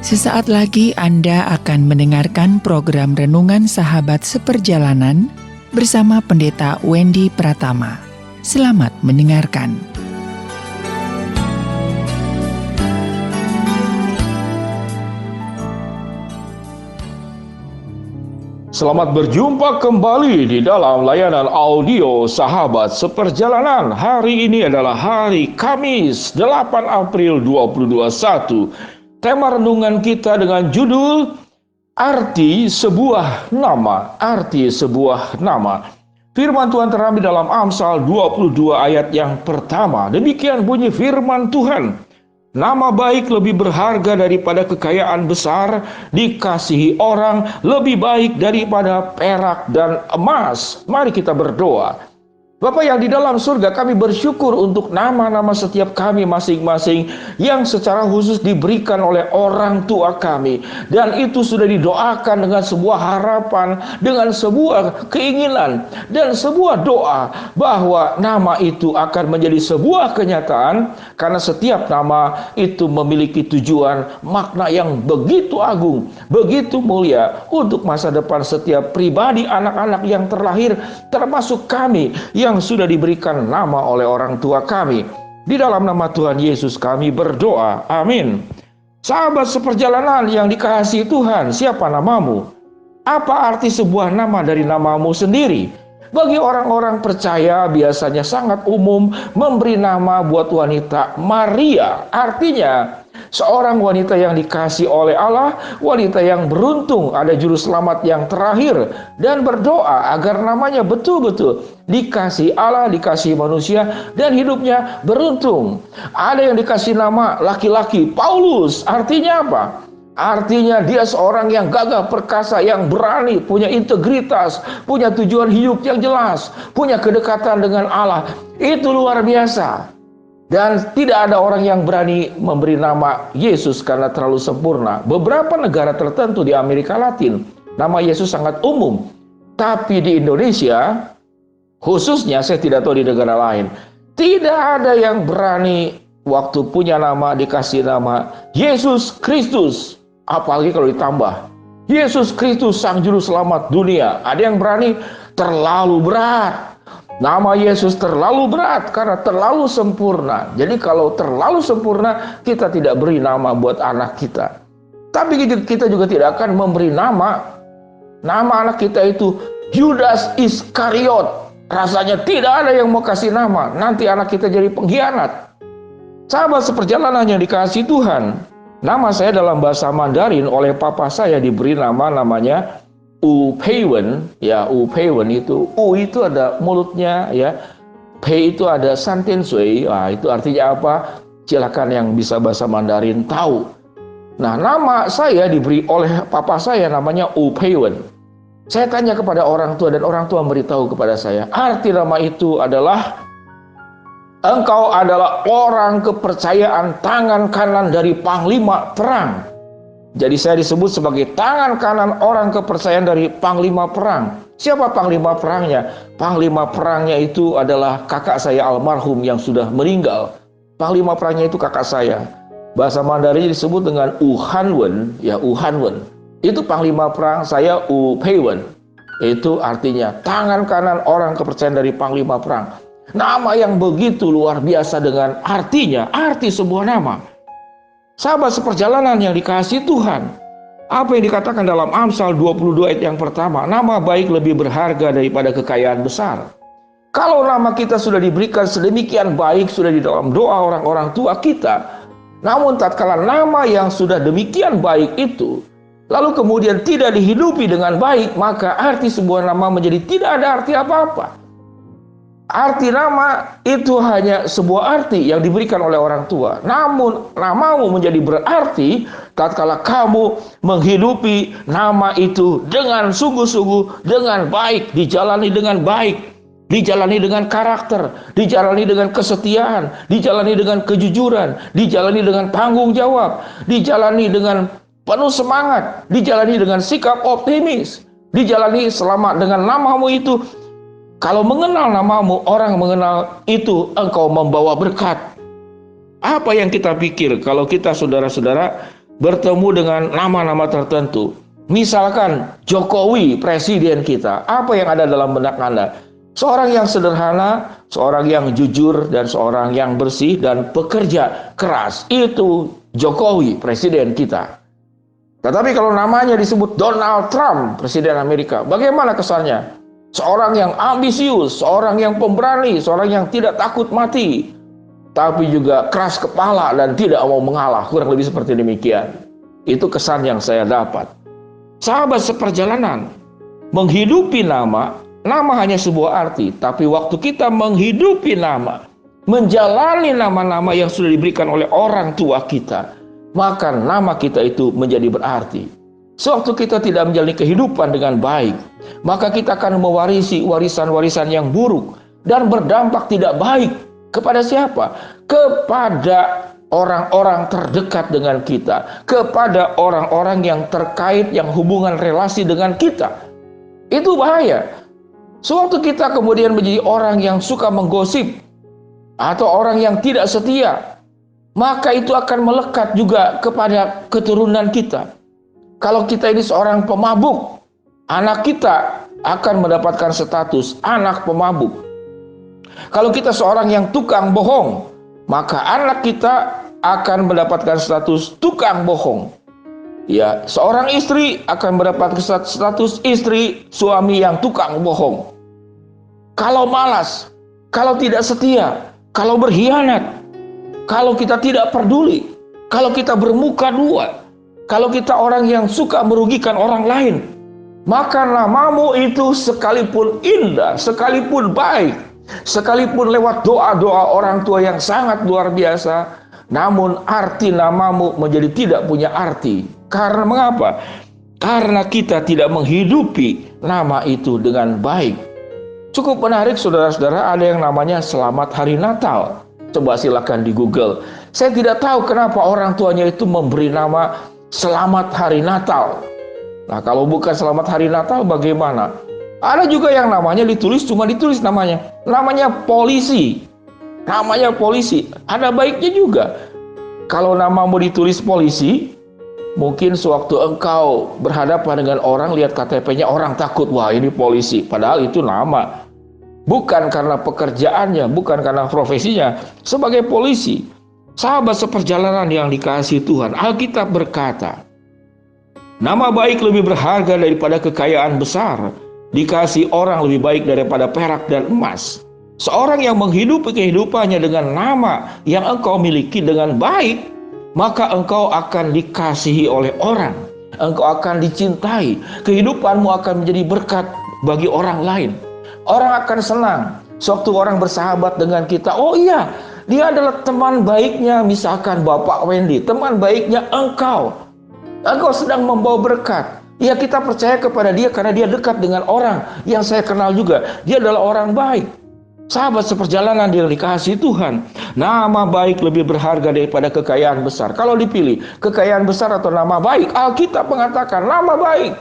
Sesaat lagi Anda akan mendengarkan program Renungan Sahabat Seperjalanan bersama Pendeta Wendy Pratama. Selamat mendengarkan. Selamat berjumpa kembali di dalam layanan audio Sahabat Seperjalanan. Hari ini adalah hari Kamis 8 April 2021. Tema renungan kita dengan judul Arti Sebuah Nama. Arti Sebuah Nama. Firman Tuhan terambil dalam Amsal 22 ayat yang pertama. Demikian bunyi firman Tuhan. Nama baik lebih berharga daripada kekayaan besar, dikasihi orang lebih baik daripada perak dan emas. Mari kita berdoa. Bapa yang di dalam surga, kami bersyukur untuk nama-nama setiap kami masing-masing yang secara khusus diberikan oleh orang tua kami. Dan itu sudah didoakan dengan sebuah harapan, dengan sebuah keinginan, dan sebuah doa bahwa nama itu akan menjadi sebuah kenyataan. Karena setiap nama itu memiliki tujuan, makna yang begitu agung, begitu mulia untuk masa depan setiap pribadi anak-anak yang terlahir, termasuk kami yang sudah diberikan nama oleh orang tua kami. Di dalam nama Tuhan Yesus kami berdoa. Amin. Sahabat seperjalanan yang dikasihi Tuhan, siapa namamu? Apa arti sebuah nama dari namamu sendiri? Bagi orang-orang percaya biasanya sangat umum memberi nama buat wanita Maria. Artinya seorang wanita yang dikasihi oleh Allah, wanita yang beruntung, ada juru selamat yang terakhir, dan berdoa agar namanya betul-betul dikasihi Allah, dikasihi manusia, dan hidupnya beruntung. Ada yang dikasih nama laki-laki Paulus. Artinya apa? Artinya dia seorang yang gagah perkasa, yang berani, punya integritas, punya tujuan hidup yang jelas, punya kedekatan dengan Allah. Itu luar biasa. Dan tidak ada orang yang berani memberi nama Yesus karena terlalu sempurna. Beberapa negara tertentu di Amerika Latin, nama Yesus sangat umum. Tapi di Indonesia, khususnya saya tidak tahu di negara lain, tidak ada yang berani waktu punya nama dikasih nama Yesus Kristus. Apalagi kalau ditambah Yesus Kristus Sang Juru Selamat dunia. Ada yang berani, terlalu berat. Nama Yesus terlalu berat karena terlalu sempurna. Jadi kalau terlalu sempurna, kita tidak beri nama buat anak kita. Tapi kita juga tidak akan memberi nama anak kita itu Judas Iskariot. Rasanya tidak ada yang mau kasih nama. Nanti anak kita jadi pengkhianat. Sahabat seperjalanan yang dikasihi Tuhan, nama saya dalam bahasa Mandarin oleh papa saya diberi namanya U Pei Wen. Ya, U Pei Wen itu, U itu ada mulutnya, ya. Pei itu ada santin sui. Nah, itu artinya apa? Silakan yang bisa bahasa Mandarin tahu. Nah, nama saya diberi oleh papa saya namanya U Pei Wen. Saya tanya kepada orang tua dan orang tua memberitahu kepada saya, arti nama itu adalah engkau adalah orang kepercayaan tangan kanan dari panglima perang. Jadi saya disebut sebagai tangan kanan orang kepercayaan dari panglima perang. Siapa panglima perangnya? Panglima perangnya itu adalah kakak saya almarhum yang sudah meninggal. Panglima perangnya itu kakak saya. Bahasa Mandarin disebut dengan U Han Wen, ya, U Han Wen. Itu panglima perang saya, U Pei Wen. Itu artinya tangan kanan orang kepercayaan dari panglima perang. Nama yang begitu luar biasa dengan artinya, arti sebuah nama. Sahabat seperjalanan yang dikasihi Tuhan, apa yang dikatakan dalam Amsal 22 ayat yang pertama, nama baik lebih berharga daripada kekayaan besar. Kalau nama kita sudah diberikan sedemikian baik, sudah di dalam doa orang-orang tua kita, namun tatkala nama yang sudah demikian baik itu, lalu kemudian tidak dihidupi dengan baik, maka arti sebuah nama menjadi tidak ada arti apa-apa. Arti nama itu hanya sebuah arti yang diberikan oleh orang tua. Namun namamu menjadi berarti tatkala kamu menghidupi nama itu dengan sungguh-sungguh, dengan baik, dijalani dengan baik, dijalani dengan karakter, dijalani dengan kesetiaan, dijalani dengan kejujuran, dijalani dengan tanggung jawab, dijalani dengan penuh semangat, dijalani dengan sikap optimis, dijalani selama dengan namamu itu. Kalau mengenal namamu, orang mengenal itu engkau membawa berkat. Apa yang kita pikir kalau kita saudara-saudara bertemu dengan nama-nama tertentu. Misalkan Jokowi, presiden kita, apa yang ada dalam benak Anda? Seorang yang sederhana, seorang yang jujur, dan seorang yang bersih dan pekerja keras. Itu Jokowi, presiden kita. Tetapi kalau namanya disebut Donald Trump, presiden Amerika, bagaimana kesannya? Seorang yang ambisius, seorang yang pemberani, seorang yang tidak takut mati, tapi juga keras kepala dan tidak mau mengalah. Kurang lebih seperti demikian. Itu kesan yang saya dapat. Sahabat seperjalanan, menghidupi nama hanya sebuah arti. Tapi waktu kita menghidupi nama, menjalani nama-nama yang sudah diberikan oleh orang tua kita, maka nama kita itu menjadi berarti. Sewaktu kita tidak menjalani kehidupan dengan baik, maka kita akan mewarisi warisan-warisan yang buruk dan berdampak tidak baik. Kepada siapa? Kepada orang-orang terdekat dengan kita, kepada orang-orang yang terkait, yang hubungan relasi dengan kita. Itu bahaya. Sewaktu kita kemudian menjadi orang yang suka menggosip atau orang yang tidak setia, maka itu akan melekat juga kepada keturunan kita. Kalau kita ini seorang pemabuk, anak kita akan mendapatkan status anak pemabuk. Kalau kita seorang yang tukang bohong, maka anak kita akan mendapatkan status tukang bohong. Ya, seorang istri akan mendapatkan status istri suami yang tukang bohong. Kalau malas, kalau tidak setia, kalau berkhianat, kalau kita tidak peduli, kalau kita bermuka dua, kalau kita orang yang suka merugikan orang lain, maka namamu itu sekalipun indah, sekalipun baik, sekalipun lewat doa-doa orang tua yang sangat luar biasa, namun arti namamu menjadi tidak punya arti. Karena mengapa? Karena kita tidak menghidupi nama itu dengan baik. Cukup menarik saudara-saudara, ada yang namanya Selamat Hari Natal. Coba silakan di Google. Saya tidak tahu kenapa orang tuanya itu memberi nama Selamat Hari Natal. Nah, kalau bukan Selamat Hari Natal bagaimana? Ada juga yang namanya ditulis, cuma ditulis namanya. Namanya polisi. Namanya polisi. Ada baiknya juga. Kalau namamu ditulis polisi, mungkin sewaktu engkau berhadapan dengan orang, lihat KTP-nya, orang takut, wah ini polisi. Padahal itu nama. Bukan karena pekerjaannya, bukan karena profesinya. Sebagai polisi, sahabat seperjalanan yang dikasihi Tuhan, Alkitab berkata, nama baik lebih berharga daripada kekayaan besar. Dikasih orang lebih baik daripada perak dan emas. Seorang yang menghidupi kehidupannya dengan nama yang engkau miliki dengan baik, maka engkau akan dikasihi oleh orang. Engkau akan dicintai. Kehidupanmu akan menjadi berkat bagi orang lain. Orang akan senang sewaktu orang bersahabat dengan kita. Oh iya, dia adalah teman baiknya, misalkan Bapak Wendy, teman baiknya engkau. Engkau sedang membawa berkat. Ya, kita percaya kepada dia karena dia dekat dengan orang yang saya kenal juga. Dia adalah orang baik. Sahabat seperjalanan yang dikasihi Tuhan, nama baik lebih berharga daripada kekayaan besar. Kalau dipilih kekayaan besar atau nama baik, Alkitab mengatakan nama baik.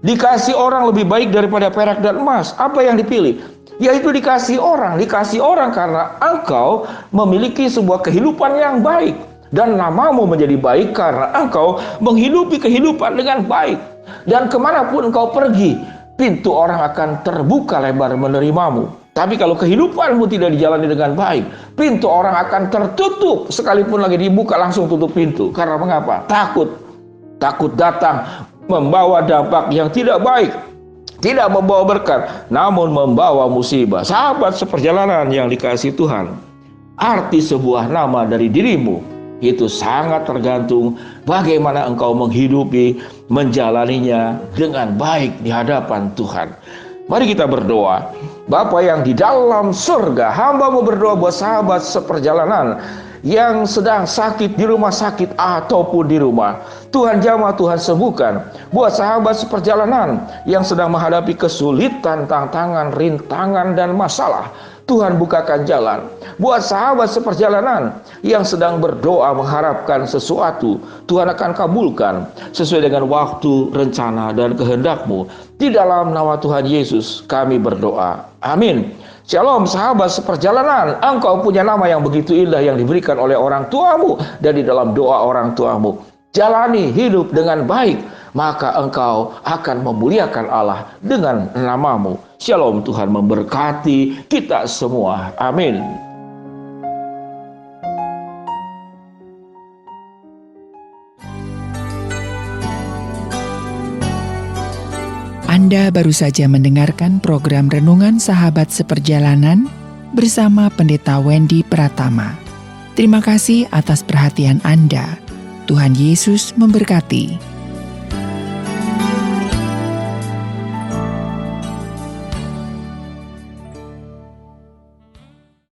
Dikasih orang lebih baik daripada perak dan emas. Apa yang dipilih? Yaitu dikasih orang. Dikasih orang karena engkau memiliki sebuah kehidupan yang baik. Dan namamu menjadi baik karena engkau menghidupi kehidupan dengan baik. Dan kemanapun engkau pergi, pintu orang akan terbuka lebar menerimamu. Tapi kalau kehidupanmu tidak dijalani dengan baik, pintu orang akan tertutup. Sekalipun lagi dibuka, langsung tutup pintu. Karena mengapa? Takut. Takut datang membawa dampak yang tidak baik. Tidak membawa berkat, namun membawa musibah. Sahabat seperjalanan yang dikasihi Tuhan, arti sebuah nama dari dirimu itu sangat tergantung bagaimana engkau menghidupi, menjalaninya dengan baik di hadapan Tuhan. Mari kita berdoa. Bapa yang di dalam surga, hamba-Mu berdoa buat sahabat seperjalanan yang sedang sakit di rumah sakit ataupun di rumah. Tuhan jamah, Tuhan sembuhkan. Buat sahabat seperjalanan yang sedang menghadapi kesulitan, tantangan, rintangan, dan masalah, Tuhan bukakan jalan. Buat sahabat seperjalanan yang sedang berdoa mengharapkan sesuatu, Tuhan akan kabulkan sesuai dengan waktu, rencana, dan kehendak-Mu. Di dalam nama Tuhan Yesus kami berdoa. Amin. Shalom sahabat seperjalanan. Engkau punya nama yang begitu indah yang diberikan oleh orang tuamu. Dan di dalam doa orang tuamu, jalani hidup dengan baik, maka engkau akan memuliakan Allah dengan namamu. Shalom, Tuhan memberkati kita semua. Amin. Anda baru saja mendengarkan program Renungan Sahabat Seperjalanan bersama Pendeta Wendy Pratama. Terima kasih atas perhatian Anda. Tuhan Yesus memberkati.